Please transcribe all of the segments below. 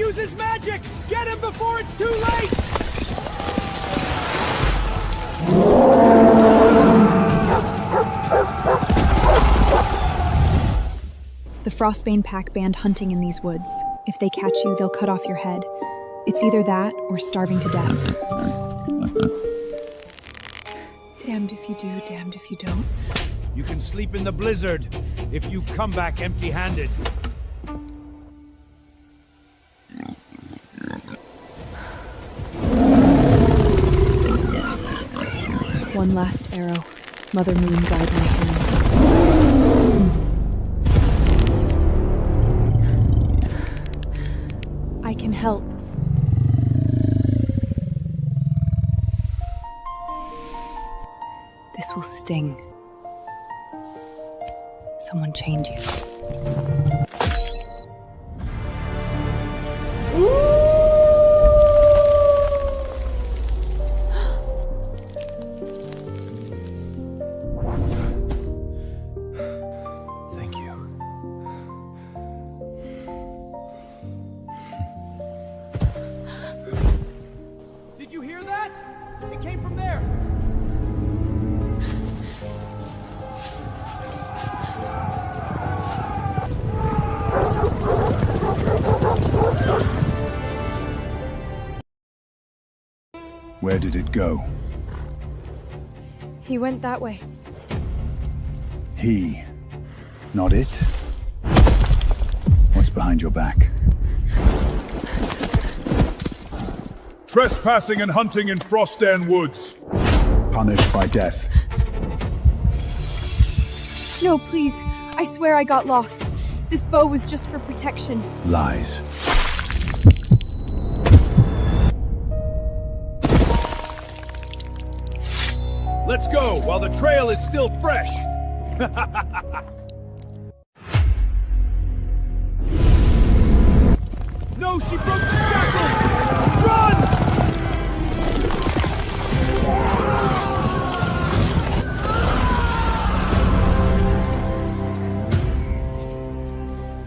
use his magic! Get him before it's too late! The Frostbane pack banned hunting in these woods. If they catch you, they'll cut off your head. It's either that or starving to death. Damned if you do, damned if you don't. You can sleep in the blizzard if you come back empty-handed. One last arrow. Mother Moon guide my hand. I can help. This will sting. Someone change you. Thank you. Did you hear that? It came from there. Where did it go? He went that way. He, not it? What's behind your back? Trespassing and hunting in Frostden Woods. Punished by death. No, please. I swear I got lost. This bow was just for protection. Lies. Let's go while the trail is still fresh. No, she broke the shackles! Run!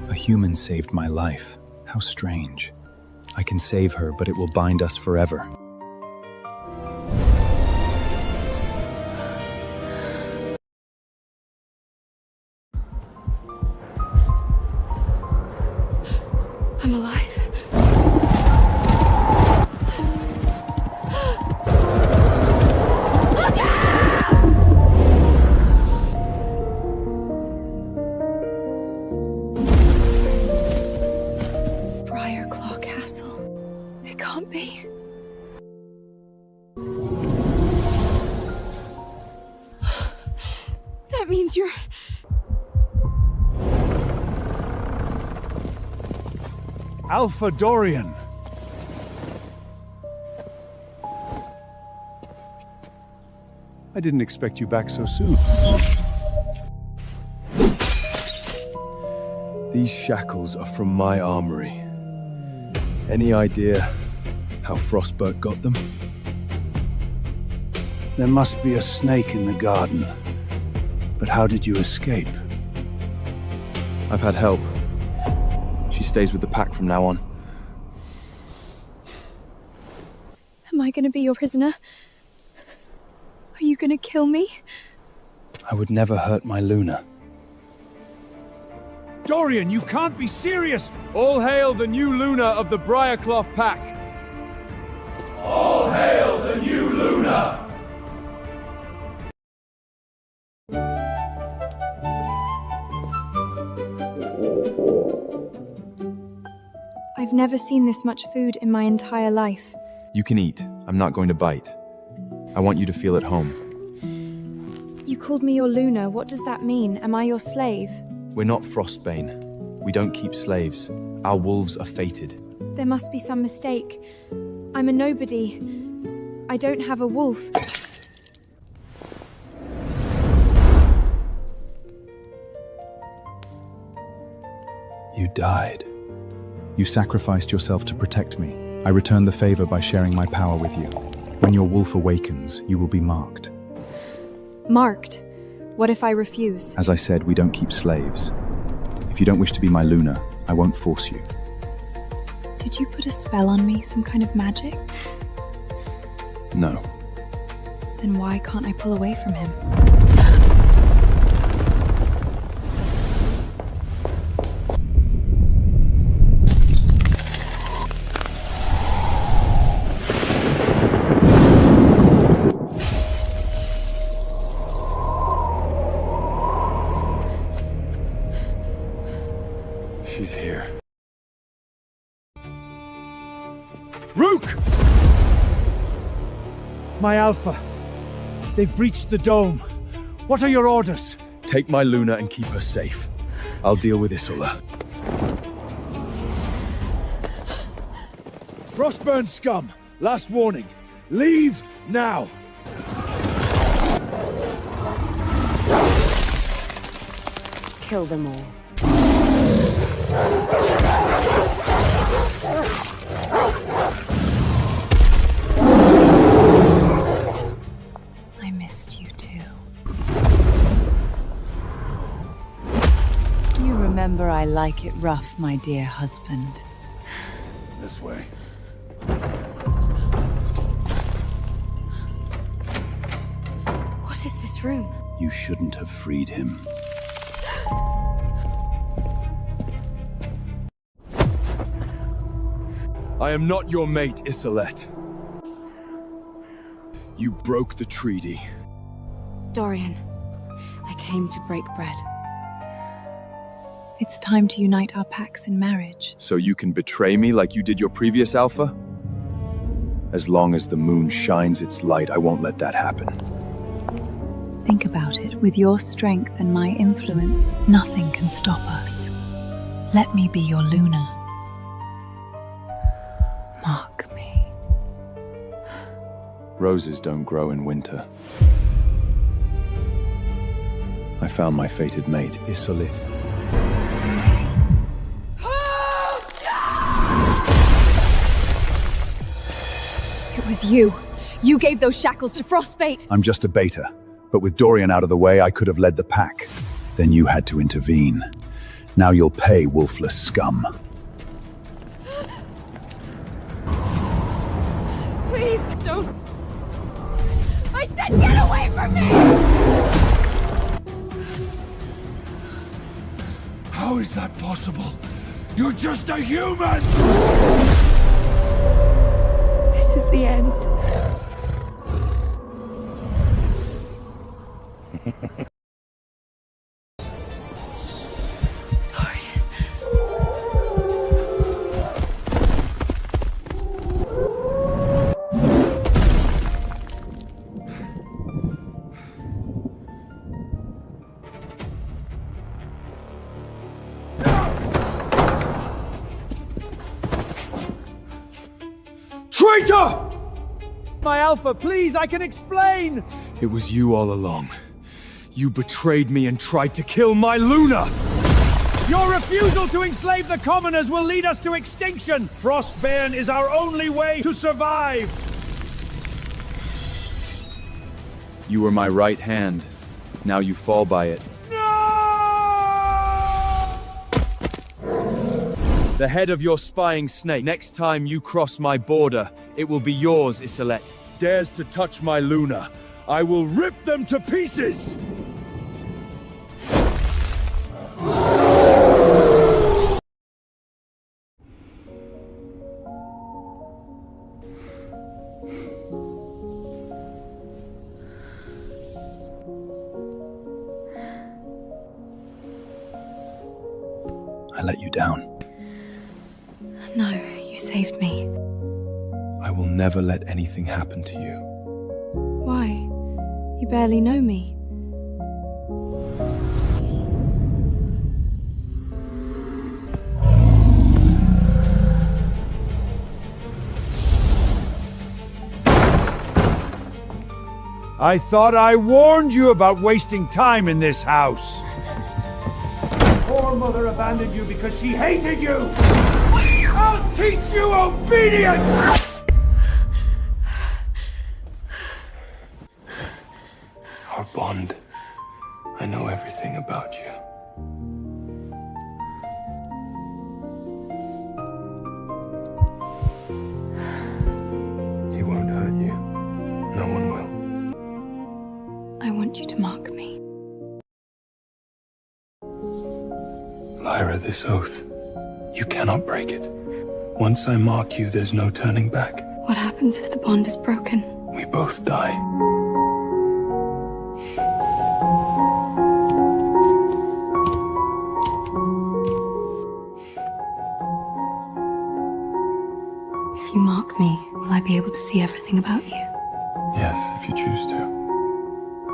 A human saved my life. How strange. I can save her, but it will bind us forever. I'm alive. Look out! Briarclaw Castle. It can't be. That means you're... Aplha Dorian! I didn't expect you back so soon. These shackles are from my armory. Any idea how Frostbite got them? There must be a snake in the garden. But how did you escape? I've had help. She stays with the pack from now on. Am I gonna be your prisoner? Are you gonna kill me? I would never hurt my Luna. Dorian, you can't be serious! All hail the new Luna of the Briarclaw pack! All hail the new Luna! I've never seen this much food in my entire life. You can eat. I'm not going to bite. I want you to feel at home. You called me your Luna. What does that mean? Am I your slave? We're not Frostbane. We don't keep slaves. Our wolves are fated. There must be some mistake. I'm a nobody. I don't have a wolf. You died. You sacrificed yourself to protect me. I return the favor by sharing my power with you. When your wolf awakens, you will be marked. Marked? What if I refuse? As I said, we don't keep slaves. If you don't wish to be my Luna, I won't force you. Did you put a spell on me, some kind of magic? No. Then why can't I pull away from him? She's here. Rook! My Alpha. They've breached the dome. What are your orders? Take my Luna and keep her safe. I'll deal with Isola. Frostburn scum! Last warning. Leave now! Kill them all. I missed you too. You remember I like it rough, my dear husband. This way. What is this room? You shouldn't have freed him. I am not your mate, Isolette. You broke the treaty. Dorian, I came to break bread. It's time to unite our packs in marriage. So you can betray me like you did your previous Alpha? As long as the moon shines its light, I won't let that happen. Think about it. With your strength and my influence, nothing can stop us. Let me be your Luna. Mark me. Roses don't grow in winter. I found my fated mate, Isolith. It was you. You gave those shackles to Frostbait. I'm just a beta, but with Dorian out of the way, I could have led the pack. Then you had to intervene. Now you'll pay, wolfless scum. Please don't. I said get away from me! How is that possible? You're just a human! This is the end. Traitor! My Alpha, please, I can explain! It was you all along. You betrayed me and tried to kill my Luna! Your refusal to enslave the commoners will lead us to extinction! Frostbairn is our only way to survive! You were my right hand. Now you fall by it. The head of your spying snake. Next time you cross my border, it will be yours, Isolette. Dares to touch my Luna, I will rip them to pieces! I let you down. No, you saved me. I will never let anything happen to you. Why? You barely know me. I thought I warned you about wasting time in this house. Poor mother abandoned you because she hated you! I'll teach you obedience! Our bond. I know everything about you. I want you to mark me. Lyra, this oath, you cannot break it. Once I mark you, there's no turning back. What happens if the bond is broken? We both die. If you mark me, will I be able to see everything about you? Yes, if you choose to.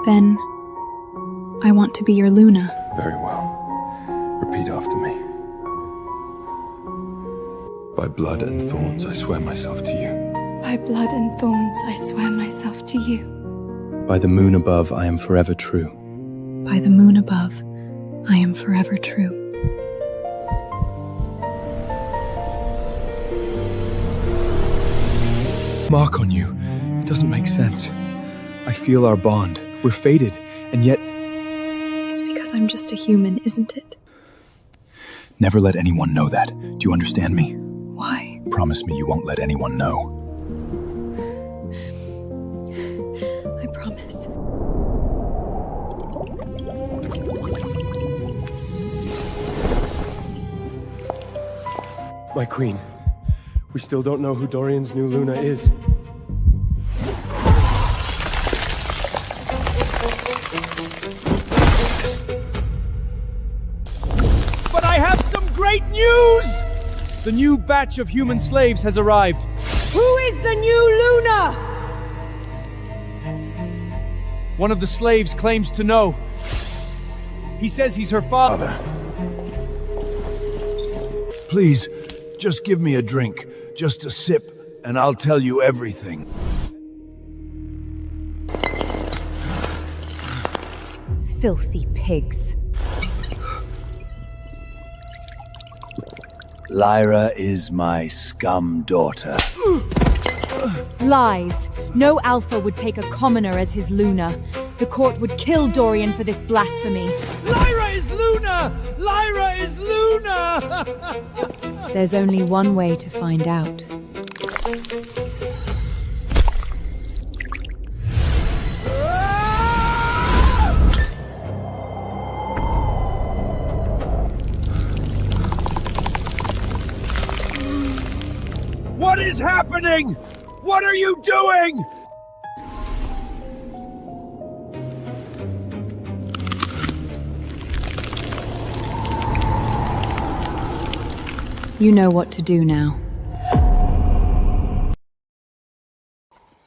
Then, I want to be your Luna. Very well. Repeat after me. By blood and thorns, I swear myself to you. By blood and thorns, I swear myself to you. By the moon above, I am forever true. By the moon above, I am forever true. Mark on you. It doesn't make sense. I feel our bond. We're fated, and yet... It's because I'm just a human, isn't it? Never let anyone know that. Do you understand me? Why? Promise me you won't let anyone know. I promise. My queen, we still don't know who Dorian's new Luna is. But I have some great news! The new batch of human slaves has arrived. Who is the new Luna? One of the slaves claims to know. He says he's her father. Please, just give me a drink. Just a sip, and I'll tell you everything. Filthy pigs. Lyra is my scum daughter. Lies. No alpha would take a commoner as his Luna. The court would kill Dorian for this blasphemy. Lyra is Luna! Lyra is Luna! There's only one way to find out. What is happening? What are you doing? You know what to do now.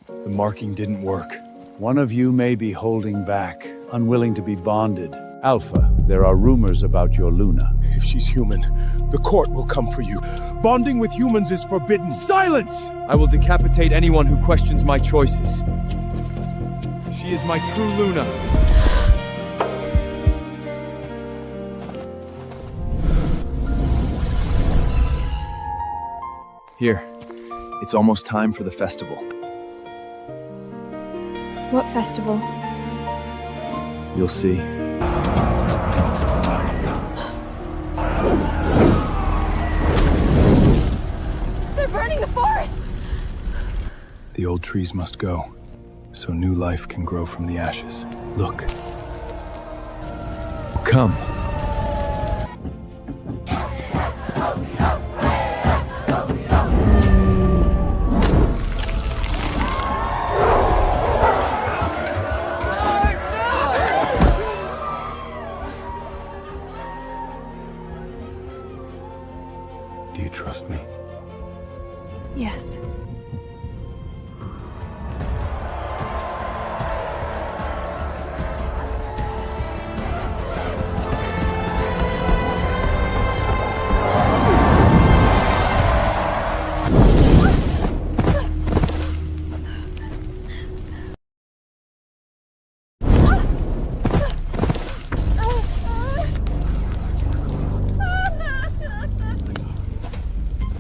The marking didn't work. One of you may be holding back, unwilling to be bonded. Alpha, there are rumors about your Luna. If she's human, the court will come for you. Bonding with humans is forbidden. Silence! I will decapitate anyone who questions my choices. She is my true Luna. Here. It's almost time for the festival. What festival? You'll see. They're burning the forest! The old trees must go, so new life can grow from the ashes. Look. Come. Do you trust me? Yes.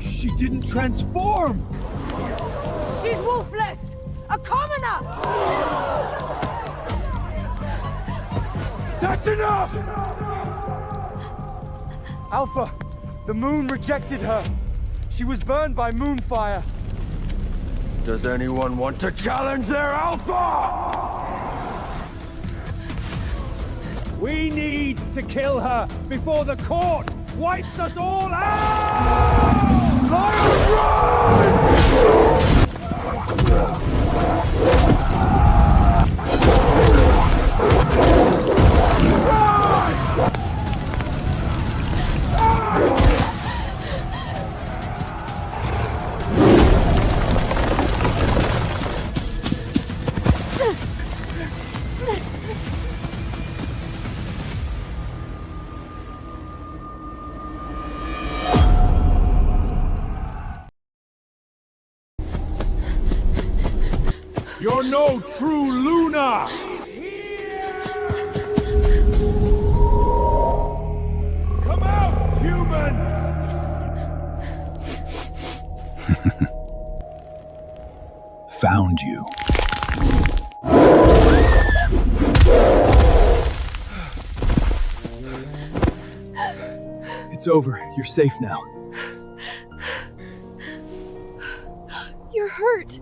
She didn't transform! She's wolfless! A commoner! That's enough! Alpha, the moon rejected her. She was burned by moonfire. Does anyone want to challenge their alpha? We need to kill her before the court wipes us all out! Lyra, run! You're no true Luna! Come out, human! Found you. It's over. You're safe now. You're hurt.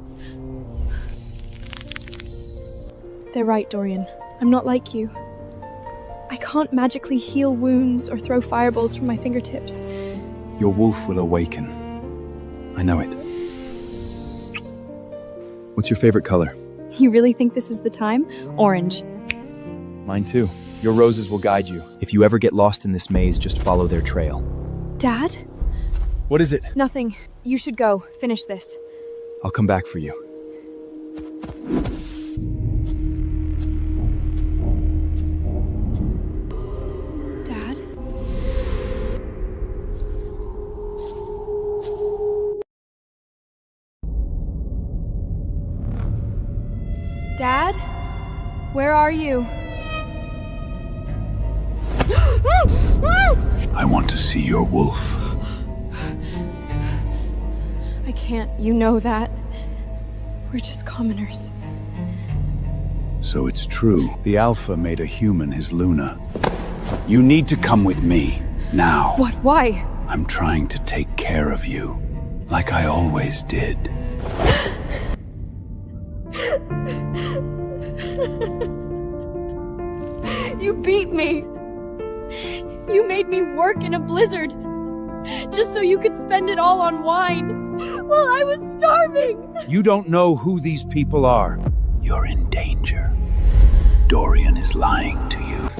They're right, Dorian. I'm not like you. I can't magically heal wounds or throw fireballs from my fingertips. Your wolf will awaken. I know it. What's your favorite color? You really think this is the time? Orange. Mine too. Your roses will guide you. If you ever get lost in this maze, just follow their trail. Dad? What is it? Nothing. You should go. Finish this. I'll come back for you. Dad? Dad? Where are you? I want to see your wolf. I can't. You know that. We're just commoners. So it's true. The Alpha made a human his Luna. You need to come with me, now. What? Why? I'm trying to take care of you, like I always did. You beat me. You made me work in a blizzard, just so you could spend it all on wine, while I was starving. You don't know who these people are. You're in danger. Dorian is lying to you.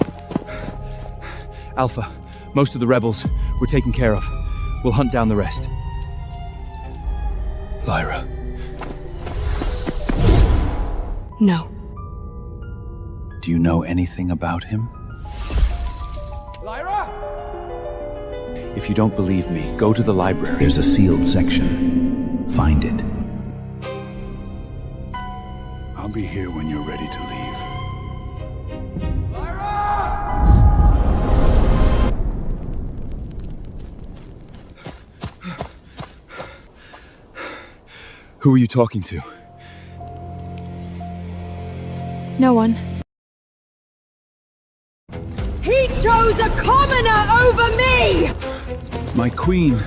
Alpha, most of the rebels were taken care of. We'll hunt down the rest. Lyra. No. Do you know anything about him? Lyra! If you don't believe me, go to the library. There's a sealed section. Find it. I'll be here when you're ready to leave. Who are you talking to? No one. He chose a commoner over me! My queen.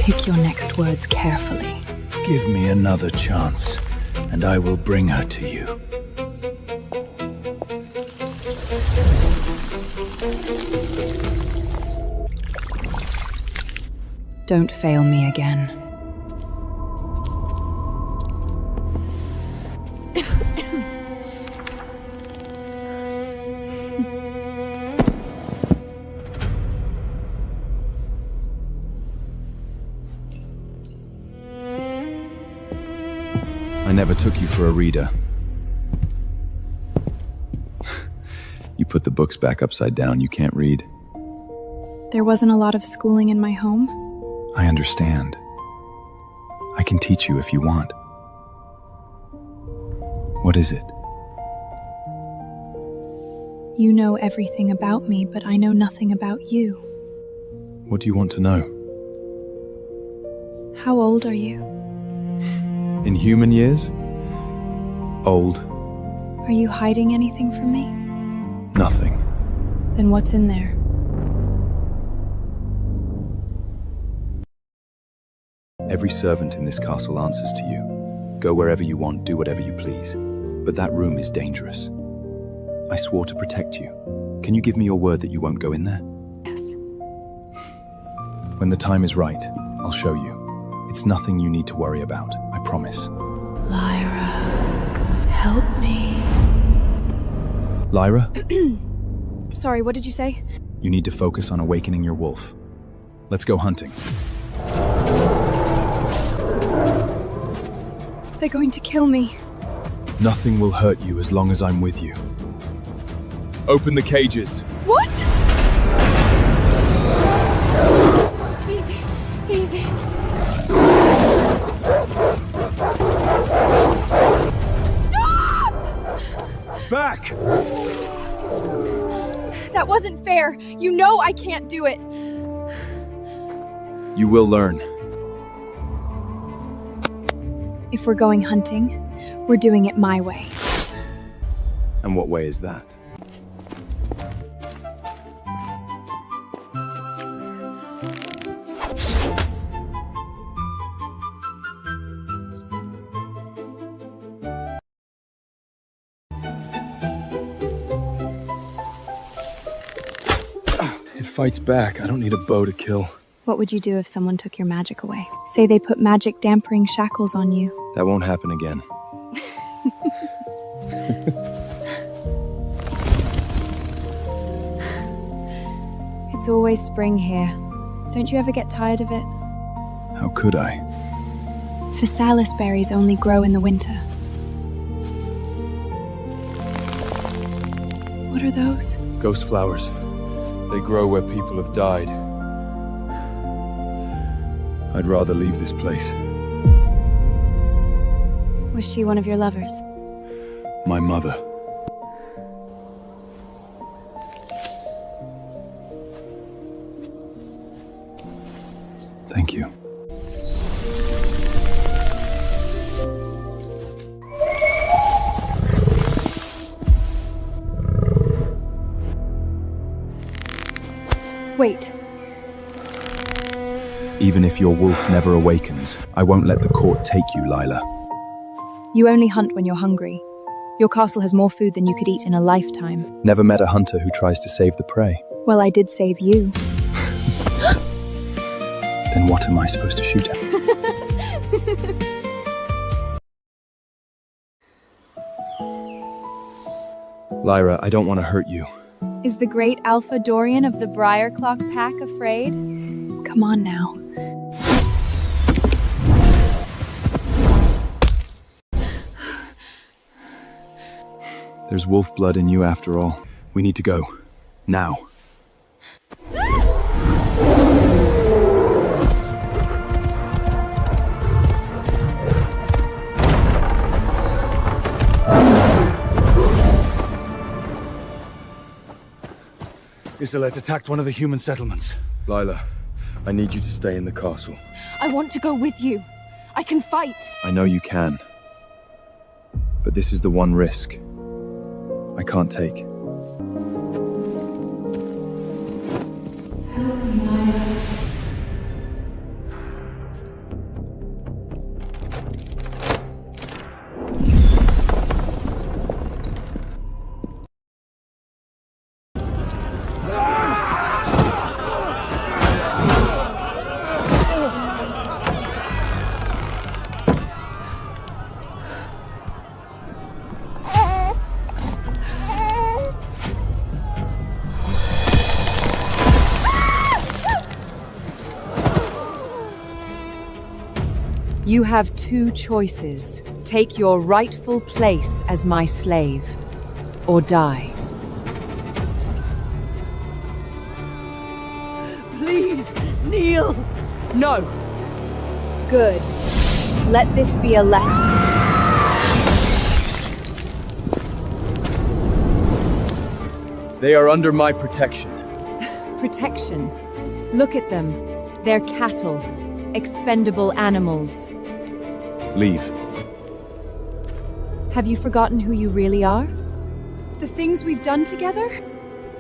Pick your next words carefully. Give me another chance, and I will bring her to you. Don't fail me again. I never took you for a reader. You put the books back upside down, you can't read. There wasn't a lot of schooling in my home. I understand. I can teach you if you want. What is it? You know everything about me, but I know nothing about you. What do you want to know? How old are you? In human years? Old. Are you hiding anything from me? Nothing. Then what's in there? Every servant in this castle answers to you. Go wherever you want, do whatever you please. But that room is dangerous. I swore to protect you. Can you give me your word that you won't go in there? Yes. When the time is right, I'll show you. It's nothing you need to worry about, I promise. Lyra, help me. Lyra, Sorry, what did you say? you need to focus on awakening your wolf. Let's go hunting. They're going to kill me. Nothing will hurt you as long as I'm with you. Open the cages. What? Easy, easy. Back! That wasn't fair. You know I can't do it. You will learn. If we're going hunting, we're doing it my way. And what way is that? It fights back. I don't need a bow to kill. What would you do if someone took your magic away? Say they put magic dampering shackles on you. That won't happen again. It's always spring here. Don't you ever get tired of it? How could I? Physalis berries only grow in the winter. What are those? Ghost flowers. They grow where people have died. I'd rather leave this place. Was she one of your lovers? My mother. Thank you. Wait. Even if your wolf never awakens, I won't let the court take you, Lyra. You only hunt when you're hungry. Your castle has more food than you could eat in a lifetime. Never met a hunter who tries to save the prey. Well, I did save you. Then what am I supposed to shoot at? Lyra, I don't want to hurt you. Is the great Aplha Dorian of the Briarclaw pack afraid? Come on now. There's wolf blood in you after all. We need to go. Now. Isolet attacked one of the human settlements. Lyra, I need you to stay in the castle. I want to go with you. I can fight. I know you can. But this is the one risk I can't take. You have two choices. Take your rightful place as my slave, or die. Please, kneel. No. Good. Let this be a lesson. They are under my protection. Protection. Look at them. They're cattle. Expendable animals. Leave. Have you forgotten who you really are? The things we've done together?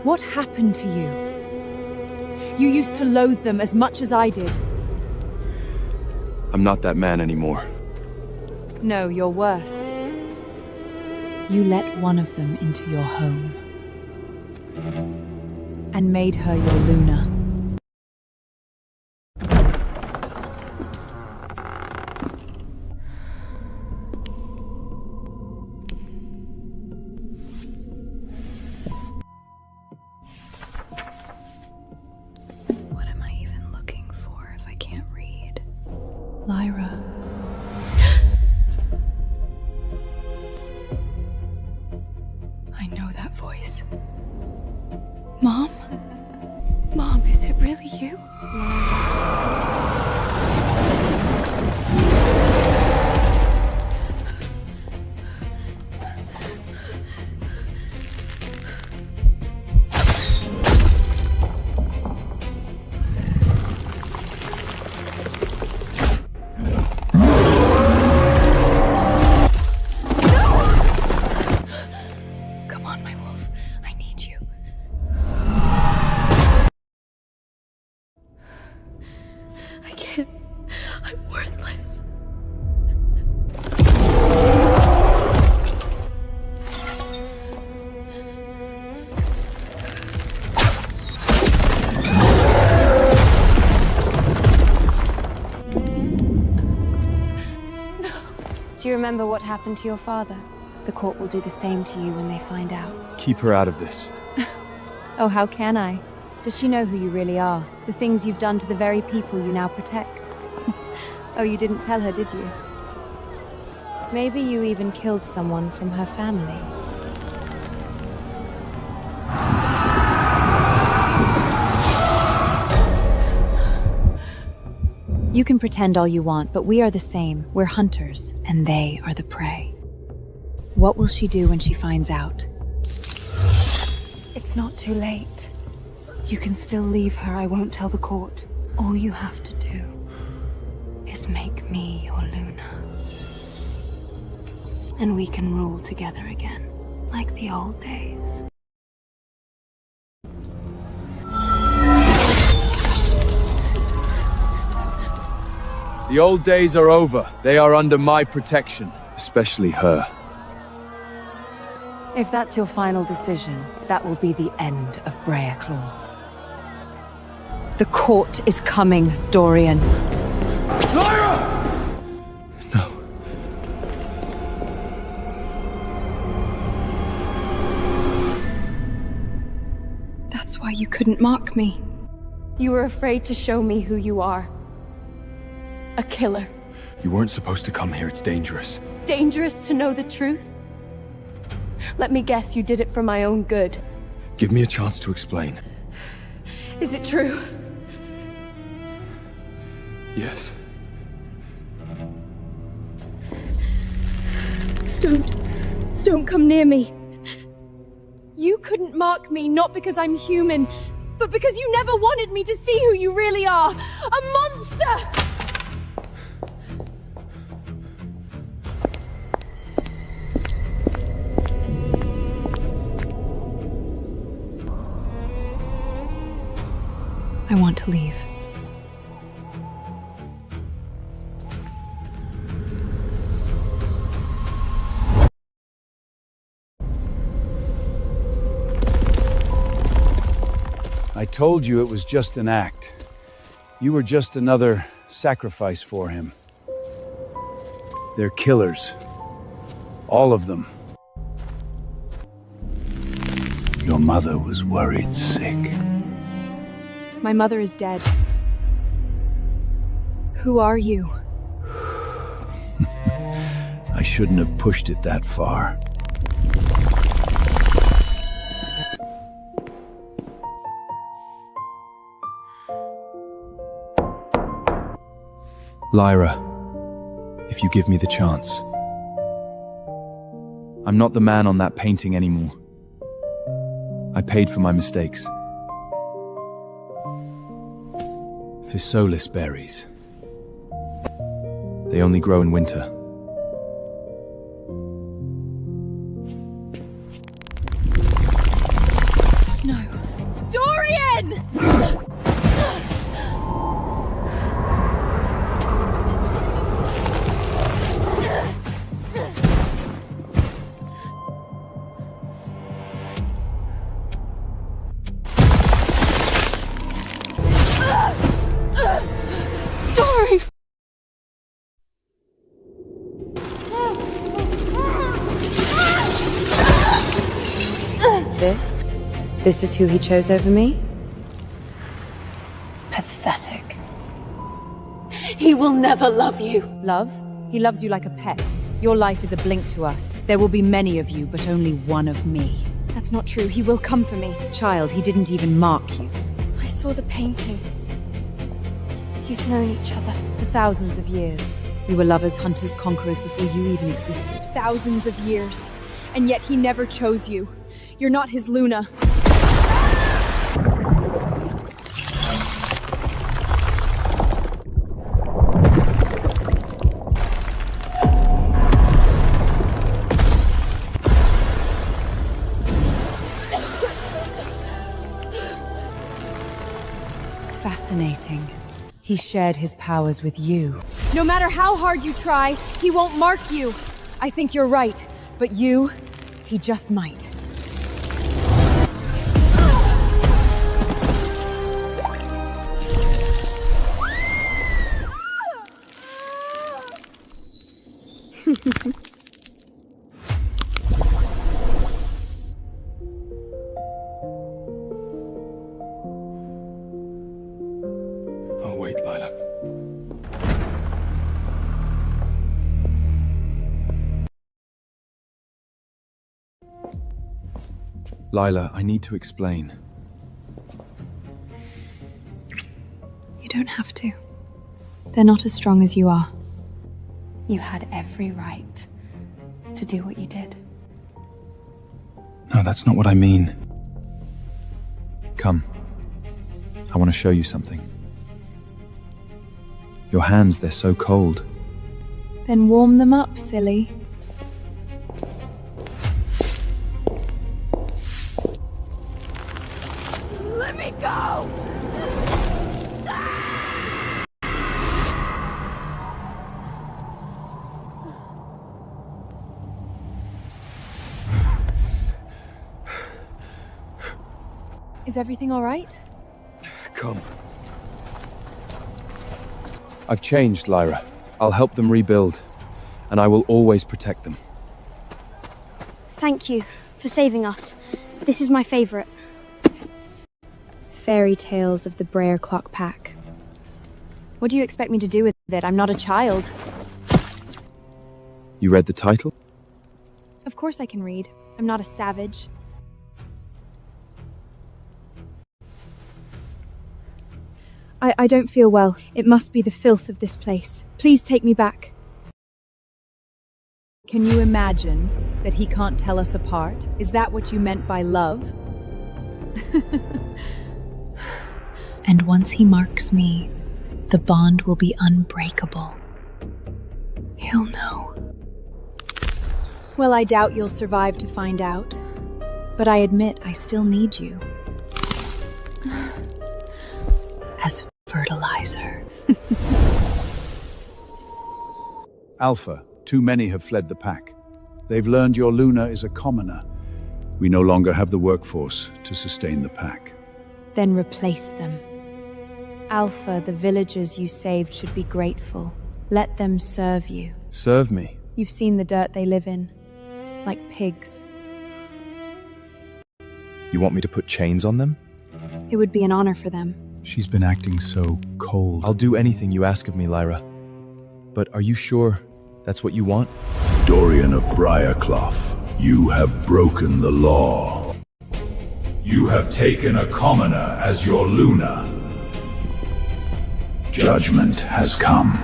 What happened to you? You used to loathe them as much as I did. I'm not that man anymore. No, you're worse. You let one of them into your home and made her your Luna. What am I even looking for if I can't read? Lyra. I know that voice. Mom? Mom, is it really you? Come on, my wolf. I need you. I can't. I'm worthless. Do you remember what happened to your father? The court will do the same to you when they find out. Keep her out of this. Oh, how can I? Does she know who you really are? The things you've done to the very people you now protect? Oh, you didn't tell her, did you? Maybe you even killed someone from her family. You can pretend all you want, but we are the same. We're hunters, and they are the prey. What will she do when she finds out? It's not too late. You can still leave her. I won't tell the court. All you have to do is make me your Luna. And we can rule together again, like the old days. The old days are over. They are under my protection, especially her. If that's your final decision, that will be the end of Briarclaw. The court is coming, Dorian. Lyra! No. That's why you couldn't mock me. You were afraid to show me who you are. A killer. You weren't supposed to come here. It's dangerous. Dangerous to know the truth? Let me guess, you did it for my own good. Give me a chance to explain. Is it true? Yes. Don't come near me. You couldn't mark me, not because I'm human, but because you never wanted me to see who you really are. A monster! I want to leave. I told you it was just an act. You were just another sacrifice for him. They're killers. All of them. Your mother was worried sick. My mother is dead. Who are you? I shouldn't have pushed it that far. Lyra, if you give me the chance. I'm not the man on that painting anymore. I paid for my mistakes. Physalis berries. They only grow in winter. No. Dorian! This is who he chose over me? Pathetic. He will never love you. Love? He loves you like a pet. Your life is a blink to us. There will be many of you, but only one of me. That's not true. He will come for me. Child, he didn't even mark you. I saw the painting. You've known each other. For thousands of years. We were lovers, hunters, conquerors before you even existed. Thousands of years. And yet he never chose you. You're not his Luna. Fascinating. He shared his powers with you. No matter how hard you try, he won't mark you. I think you're right, but you, he just might. I'll wait, Lyra. Lyra, I need to explain. You don't have to. They're not as strong as you are. You had every right to do what you did. No, that's not what I mean. Come. I want to show you something. Your hands, they're so cold. Then warm them up, silly. Let me go! Is everything all right? Come. I've changed, Lyra. I'll help them rebuild, and I will always protect them. Thank you for saving us. This is my favorite. Fairy Tales of the Briarclaw Pack. What do you expect me to do with it? I'm not a child. You read the title? Of course I can read. I'm not a savage. I don't feel well. It must be the filth of this place. Please take me back. Can you imagine that he can't tell us apart? Is that what you meant by love? And once he marks me, the bond will be unbreakable. He'll know. Well, I doubt you'll survive to find out. But I admit I still need you. As fertilizer. Alpha, too many have fled the pack. They've learned your Luna is a commoner. We no longer have the workforce to sustain the pack. Then replace them. Alpha, the villagers you saved should be grateful. Let them serve you. Serve me. You've seen the dirt they live in. Like pigs. You want me to put chains on them? It would be an honor for them. She's been acting so cold. I'll do anything you ask of me, Lyra. But are you sure that's what you want? Dorian of Briarclaw, you have broken the law. You have taken a commoner as your Luna. Judgment has come.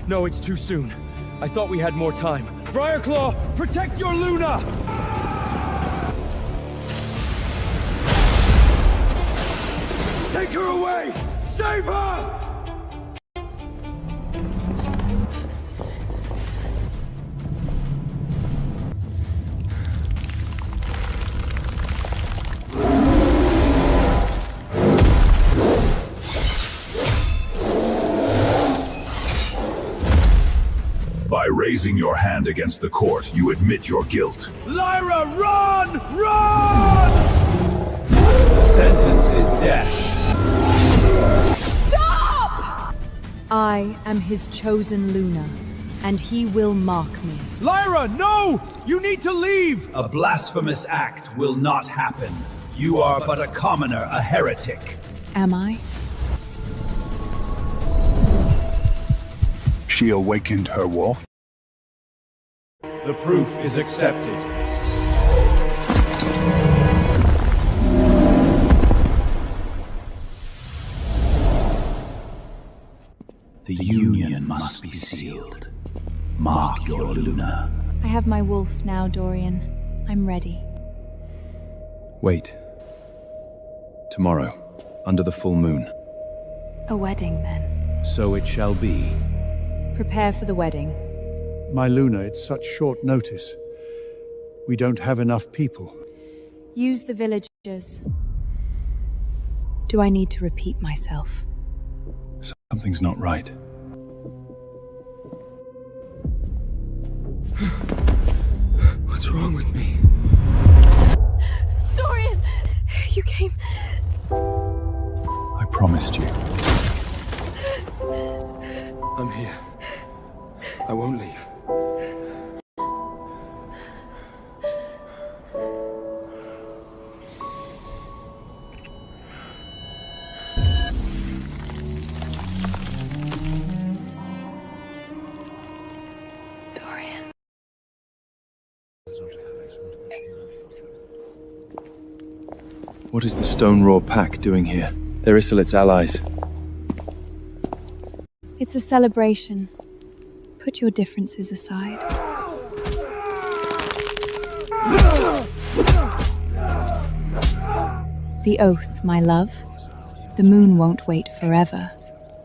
No, it's too soon. I thought we had more time. Briarclaw, protect your Luna! Take her away! Save her! By raising your hand against the court, you admit your guilt. Lyra, run! Run! Sentence is death. Stop! I am his chosen Luna, and he will mark me. Lyra, no! You need to leave! A blasphemous act will not happen. You are but a commoner, a heretic. Am I? She awakened her wolf. The proof is accepted. The union must be sealed. Mark your Luna. I have my wolf now, Dorian. I'm ready. Wait. Tomorrow, under the full moon. A wedding, then. So it shall be. Prepare for the wedding. My Luna, it's such short notice. We don't have enough people. Use the villagers. Do I need to repeat myself? Something's not right. What's wrong with me? Dorian! You came... I promised you. I'm here. I won't leave. Dorian. What is the Stone Raw Pack doing here? They're Isolit's allies. It's a celebration. Put your differences aside. The oath, my love. The moon won't wait forever.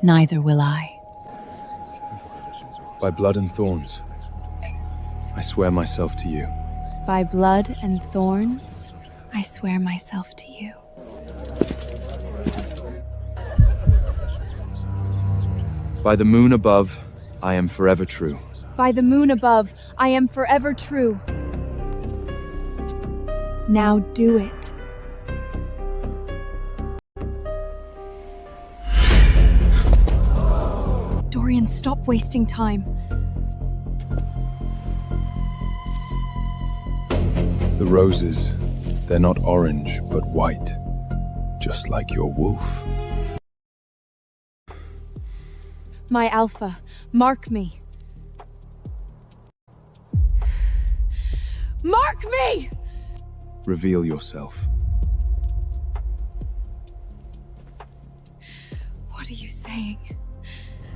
Neither will I. By blood and thorns, I swear myself to you. By blood and thorns, I swear myself to you. By the moon above, I am forever true. By the moon above, I am forever true. Now do it. Dorian, stop wasting time. The roses, they're not orange, but white. Just like your wolf. My Alpha, mark me. Mark me! Reveal yourself. What are you saying?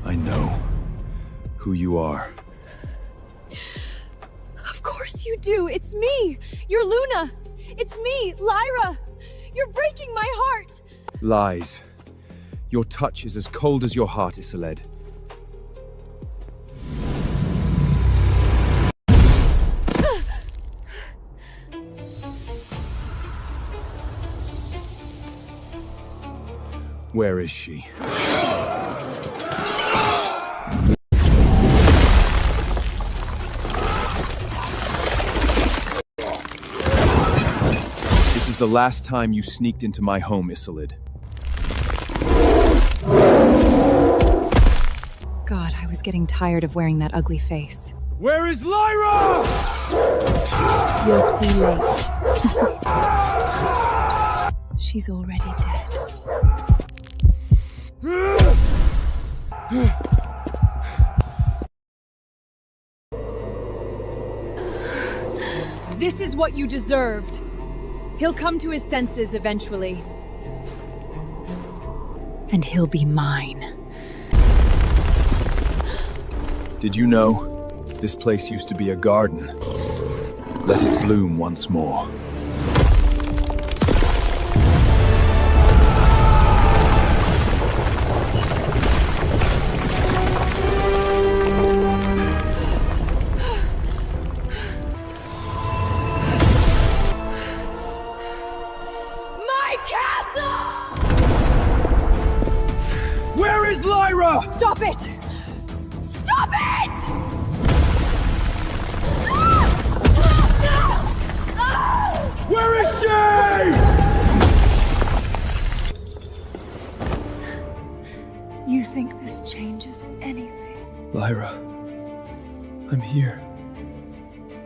I know who you are. Of course you do! It's me! You're Luna! It's me, Lyra! You're breaking my heart! Lies. Your touch is as cold as your heart, Isolde. Where is she? This is the last time you sneaked into my home, Isolde. God, I was getting tired of wearing that ugly face. Where is Lyra? You're too late. She's already dead. This is what you deserved. He'll come to his senses eventually. And he'll be mine. Did you know? This place used to be a garden. Let it bloom once more. Where is Lyra? Stop it! Stop it!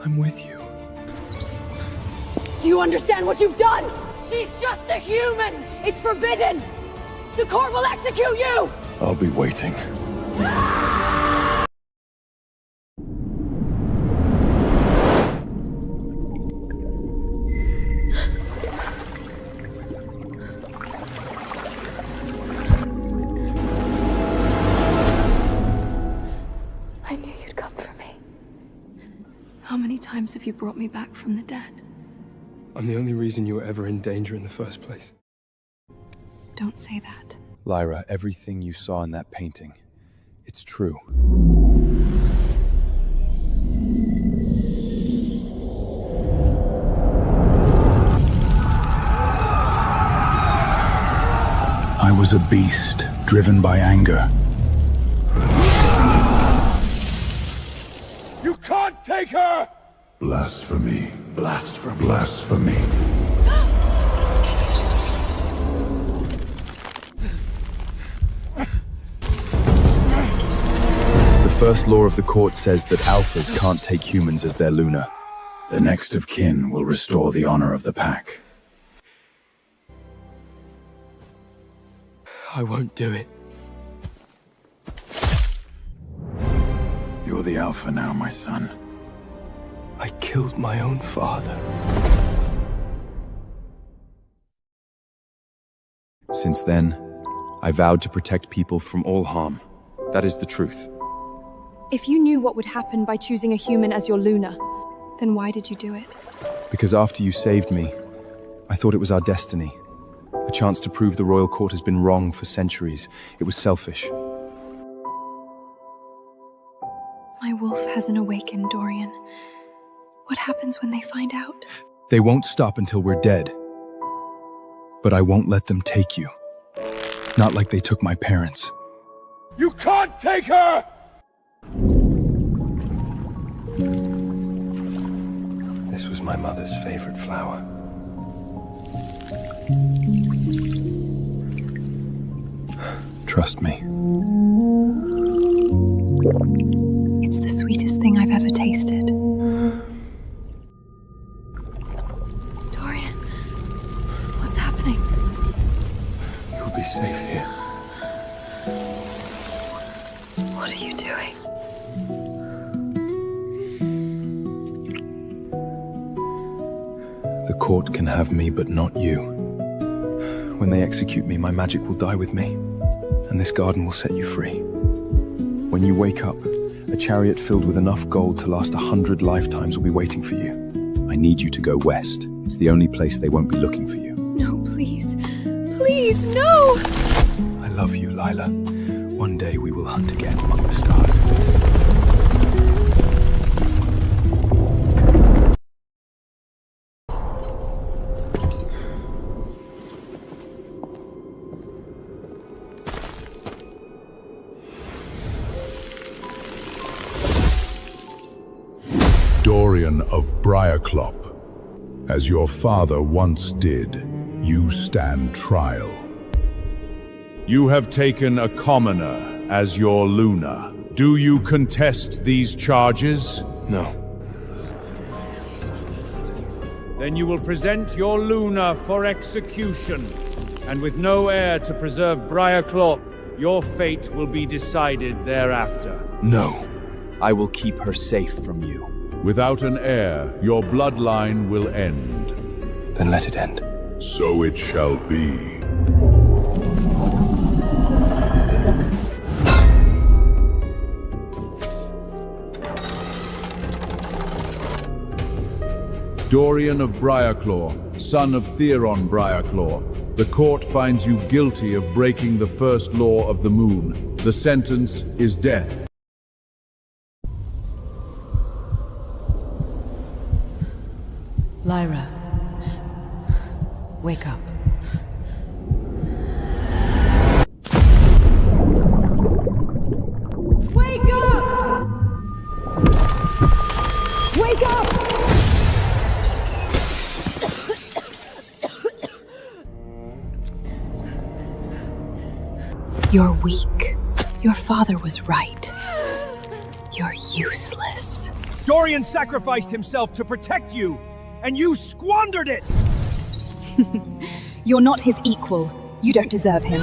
I'm with you. Do you understand what you've done? She's just a human! It's forbidden! The court will execute you! I'll be waiting. I knew you'd come for me. How many times have you brought me back from the dead? I'm the only reason you were ever in danger in the first place. Don't say that. Lyra, everything you saw in that painting, it's true. I was a beast, driven by anger. You can't take her! Blasphemy. Blasphemy. Blasphemy. The first law of the court says that alphas can't take humans as their Luna. The next of kin will restore the honor of the pack. I won't do it. You're the alpha now, my son. I killed my own father. Since then, I vowed to protect people from all harm. That is the truth. If you knew what would happen by choosing a human as your Luna, then why did you do it? Because after you saved me, I thought it was our destiny. A chance to prove the royal court has been wrong for centuries. It was selfish. My wolf hasn't awakened, Dorian. What happens when they find out? They won't stop until we're dead. But I won't let them take you. Not like they took my parents. You can't take her! This was my mother's favorite flower. Trust me. It's the sweetest thing I've ever tasted. Dorian, what's happening? You'll be safe here. What are you doing? The court can have me, but not you. When they execute me, my magic will die with me, and this garden will set you free. When you wake up, a chariot filled with enough gold to last 100 lifetimes will be waiting for you. I need you to go west. It's the only place they won't be looking for you. No, please. Please, no! I love you, Lyra. One day we will hunt again among the stars. Dorian of Briarclaw. As your father once did, you stand trial. You have taken a commoner as your Luna. Do you contest these charges? No. Then you will present your Luna for execution. And with no heir to preserve Briarclaw, your fate will be decided thereafter. No. I will keep her safe from you. Without an heir, your bloodline will end. Then let it end. So it shall be. Dorian of Briarclaw, son of Theron Briarclaw, the court finds you guilty of breaking the first law of the moon. The sentence is death. Lyra, wake up. Wake up! Wake up! You're weak. Your father was right. You're useless. Dorian sacrificed himself to protect you, and you squandered it! You're not his equal. You don't deserve him.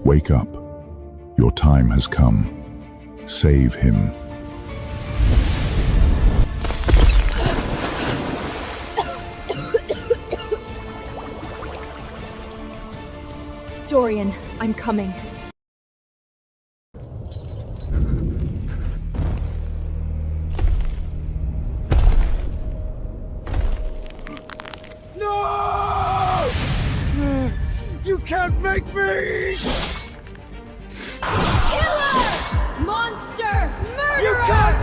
Wake up. Your time has come. Save him. Dorian, I'm coming. No! You can't make me! Killer! Monster! Murderer! You can't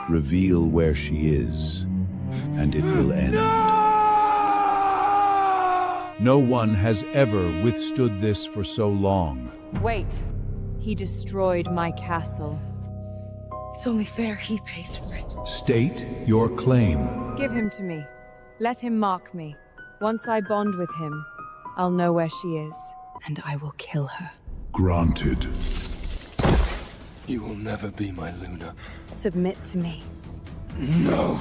be! Reveal where she is, and it will end. No one has ever withstood this for so long. Wait. He destroyed my castle. It's only fair he pays for it. State your claim. Give him to me. Let him mark me. Once I bond with him, I'll know where she is. And I will kill her. Granted. You will never be my Luna. Submit to me. No.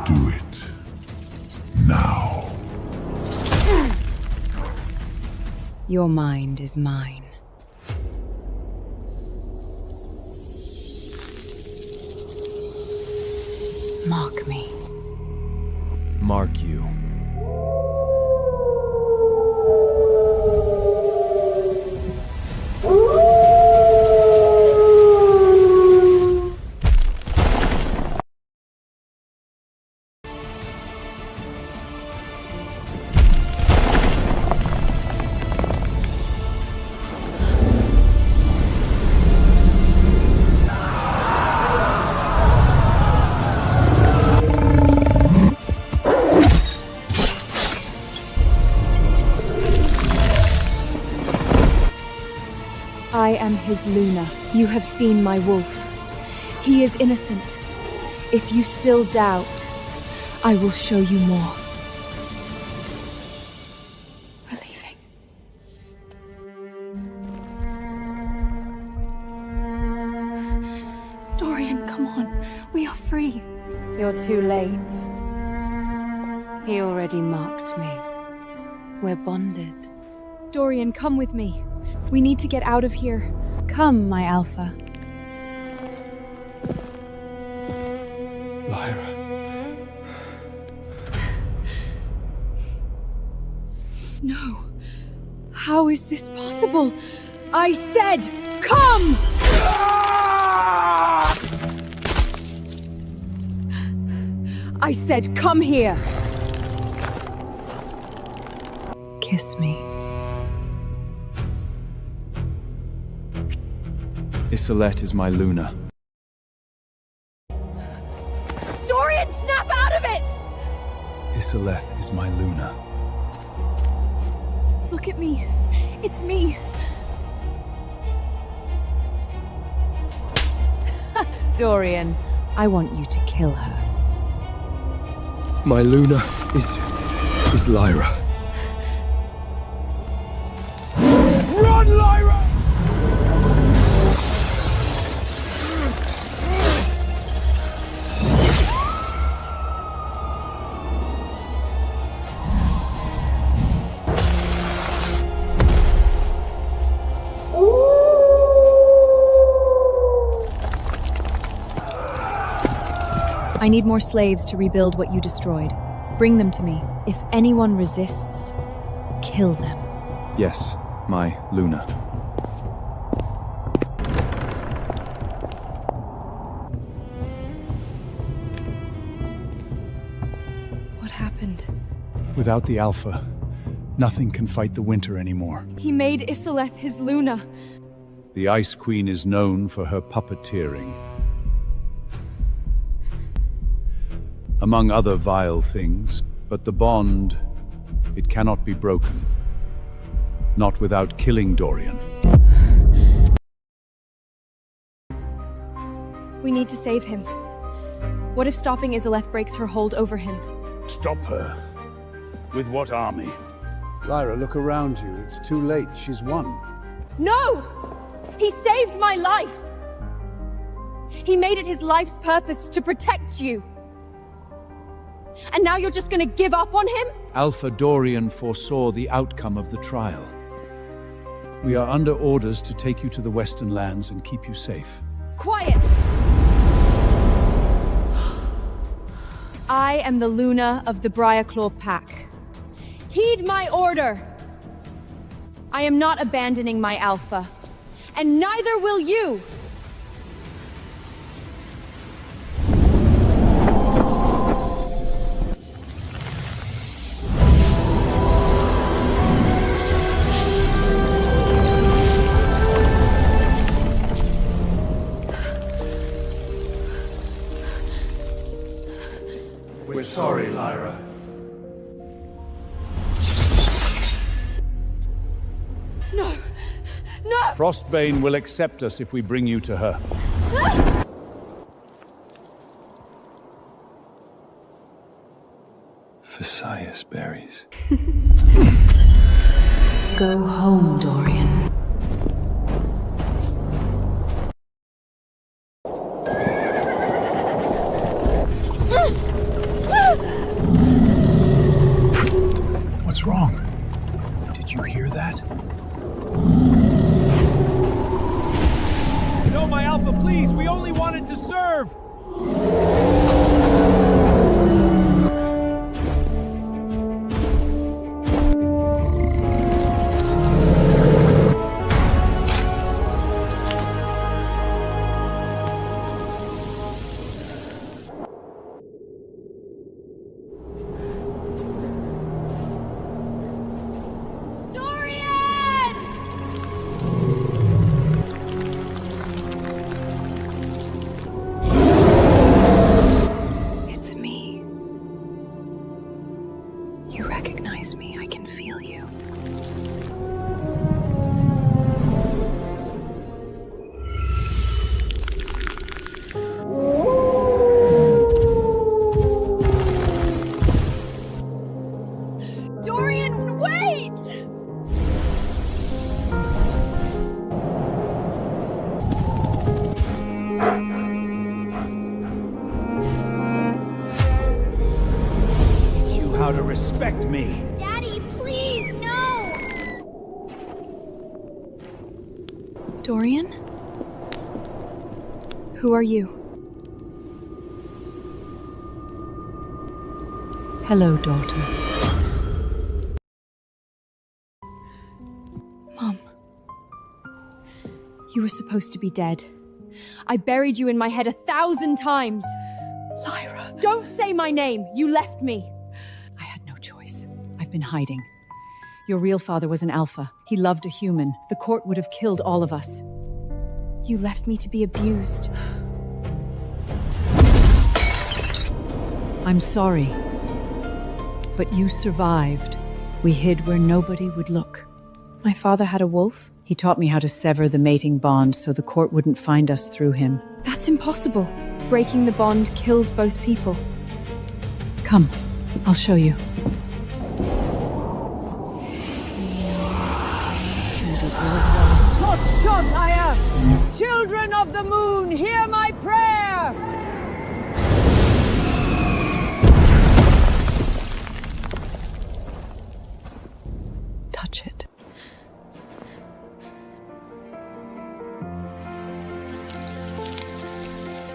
Do it. Now. Your mind is mine. Mark me. Mark you. I am his Luna. You have seen my wolf. He is innocent. If you still doubt, I will show you more. We're leaving. Dorian, come on. We are free. You're too late. He already marked me. We're bonded. Dorian, come with me. We need to get out of here. Come, my Alpha. Lyra. No. How is this possible? I said, come! I said, come here. Kiss me. Isolette is my Luna. Dorian, snap out of it! Isolette is my Luna. Look at me. It's me. Dorian, I want you to kill her. My Luna is Lyra. Run, Lyra! I need more slaves to rebuild what you destroyed. Bring them to me. If anyone resists, kill them. Yes, my Luna. What happened? Without the Alpha, nothing can fight the winter anymore. He made Isoleth his Luna. The Ice Queen is known for her puppeteering. Among other vile things, but the bond, it cannot be broken. Not without killing Dorian. We need to save him. What if stopping Izalith breaks her hold over him? Stop her? With what army? Lyra, look around you. It's too late. She's won. No! He saved my life! He made it his life's purpose to protect you. And now you're just gonna give up on him? Aplha Dorian foresaw the outcome of the trial. We are under orders to take you to the Western Lands and keep you safe. Quiet! I am the Luna of the Briarclaw pack. Heed my order! I am not abandoning my alpha. And neither will you! We're sorry, Lyra. No! No! Frostbane will accept us if we bring you to her. Physias berries. Go home, Dorian. What's wrong? Did you hear that? No, my Alpha, please! We only wanted to serve! Respect me. Daddy, please, no! Dorian? Who are you? Hello, daughter. Mom. You were supposed to be dead. I buried you in my head 1,000 times. Lyra. Don't say my name. You left me. I've been hiding. Your real father was an alpha. He loved a human. The court would have killed all of us. You left me to be abused. I'm sorry. But you survived. We hid where nobody would look. My father had a wolf? He taught me how to sever the mating bond so the court wouldn't find us through him. That's impossible. Breaking the bond kills both people. Come, I'll show you. Children of the moon, hear my prayer! Touch it.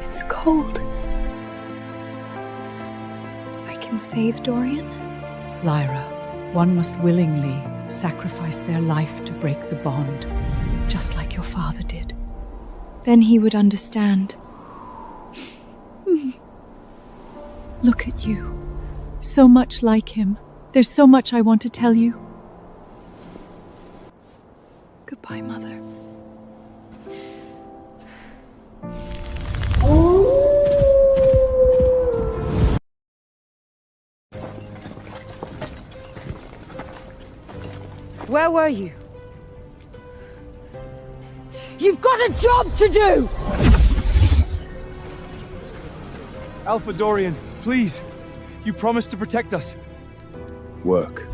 It's cold. I can save Dorian? Lyra, one must willingly sacrifice their life to break the bond, just like your father did. Then he would understand. Look at you. So much like him. There's so much I want to tell you. Goodbye, Mother. Where were you? You've got a job to do! Aplha Dorian, please. You promised to protect us. Work.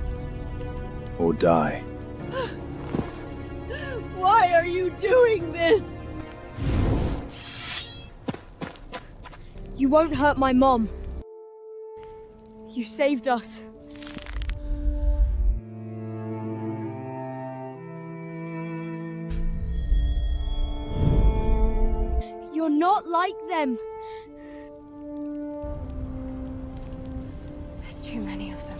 Or die. Why are you doing this? You won't hurt my mom. You saved us. You're not like them. There's too many of them.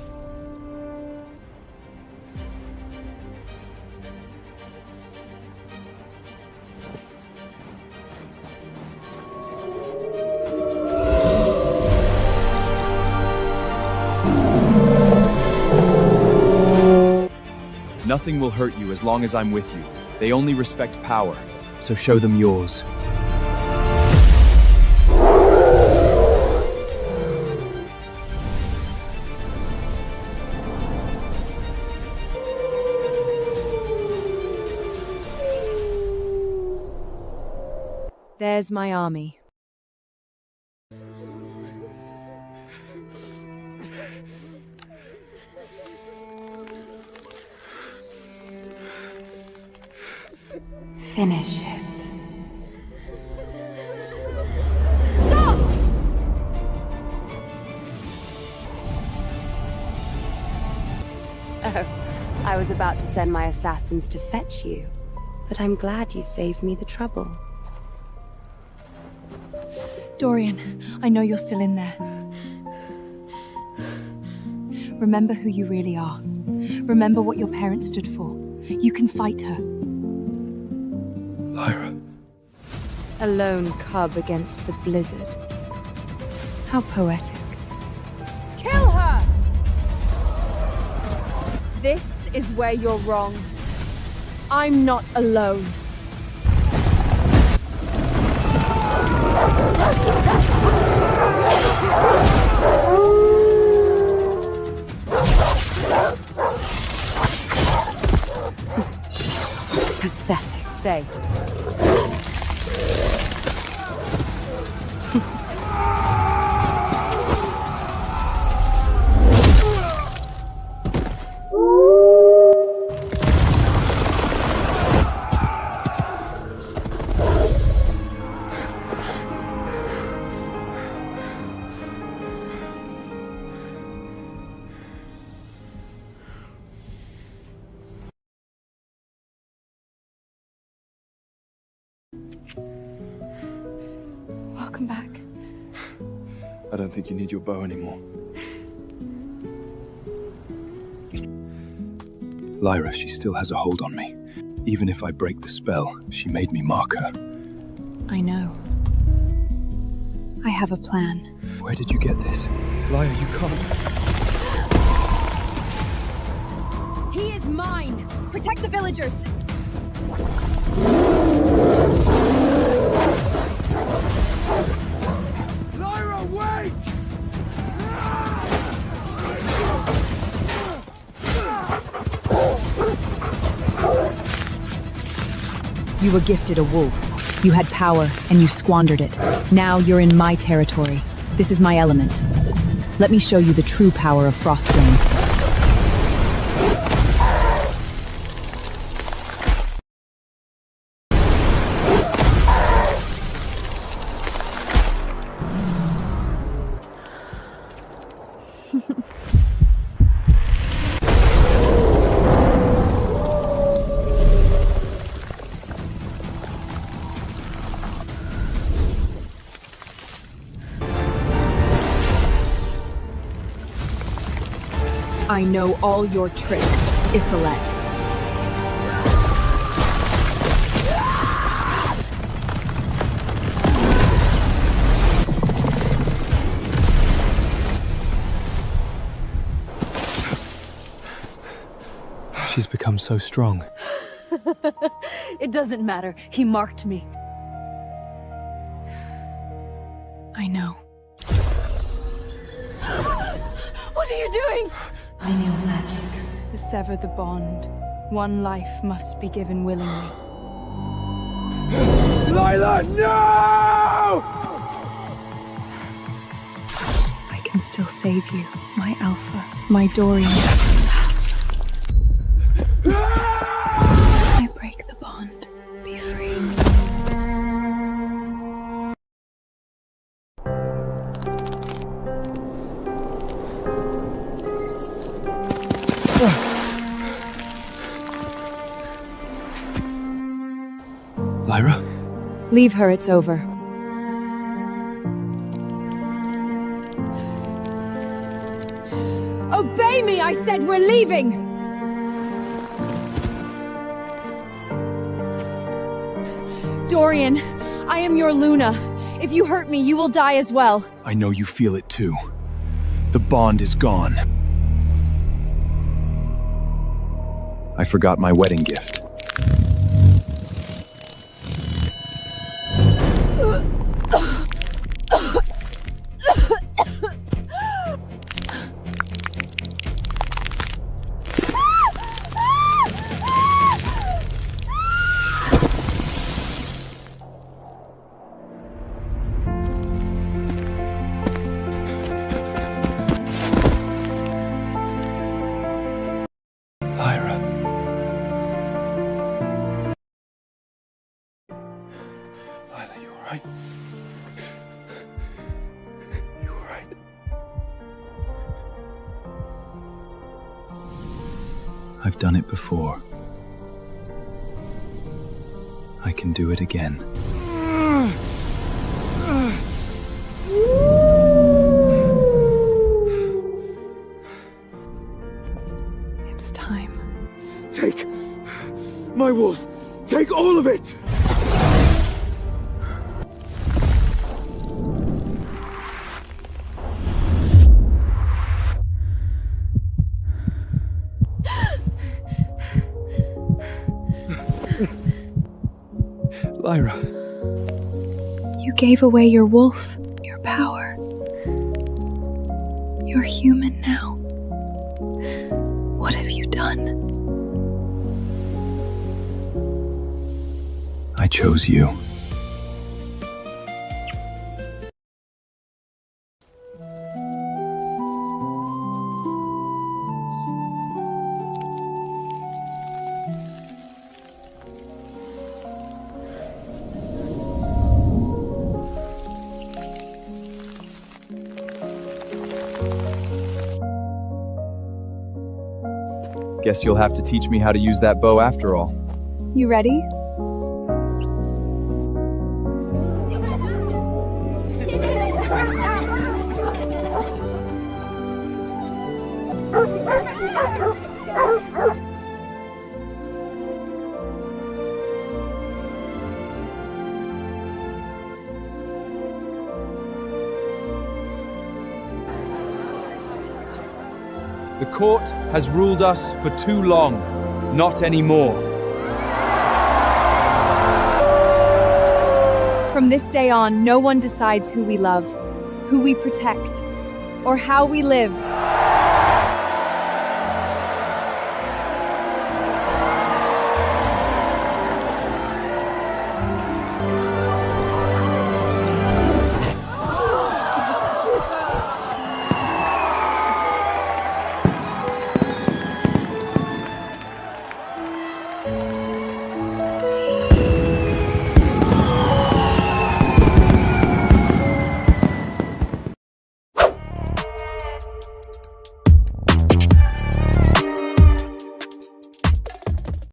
Nothing will hurt you as long as I'm with you. They only respect power, so show them yours. There's my army. Finish it. Stop! Oh, I was about to send my assassins to fetch you, but I'm glad you saved me the trouble. Dorian, I know you're still in there. Remember who you really are. Remember what your parents stood for. You can fight her. Lyra. A lone cub against the blizzard. How poetic. Kill her! This is where you're wrong. I'm not alone. Pathetic. Stay. Welcome back. I don't think you need your bow anymore. Lyra, she still has a hold on me. Even if I break the spell, she made me mark her. I know. I have a plan. Where did you get this? Lyra, you can't. He is mine! Protect the villagers! Lyra, wait! You were gifted a wolf. You had power, and you squandered it. Now you're in my territory. This is my element. Let me show you the true power of Frostbane. I know all your tricks, Isolette. She's become so strong. It doesn't matter. He marked me. I know. What are you doing? I know magic. To sever the bond, one life must be given willingly. Lyra, no! still save you, my Alpha, my Dorian. I break the bond. Be free. Lyra? Leave her, it's over. Obey me, I said we're leaving! Dorian, I am your Luna. If you hurt me, you will die as well. I know you feel it too. The bond is gone. I forgot my wedding gift. I've done it before. I can do it again. It's time. Take my wolf. Take all of it. Lyra. You gave away your wolf, your power. You're human now. What have you done? I chose you. Guess you'll have to teach me how to use that bow after all. You ready? The court has ruled us for too long. Not anymore. From this day on, no one decides who we love, who we protect, or how we live.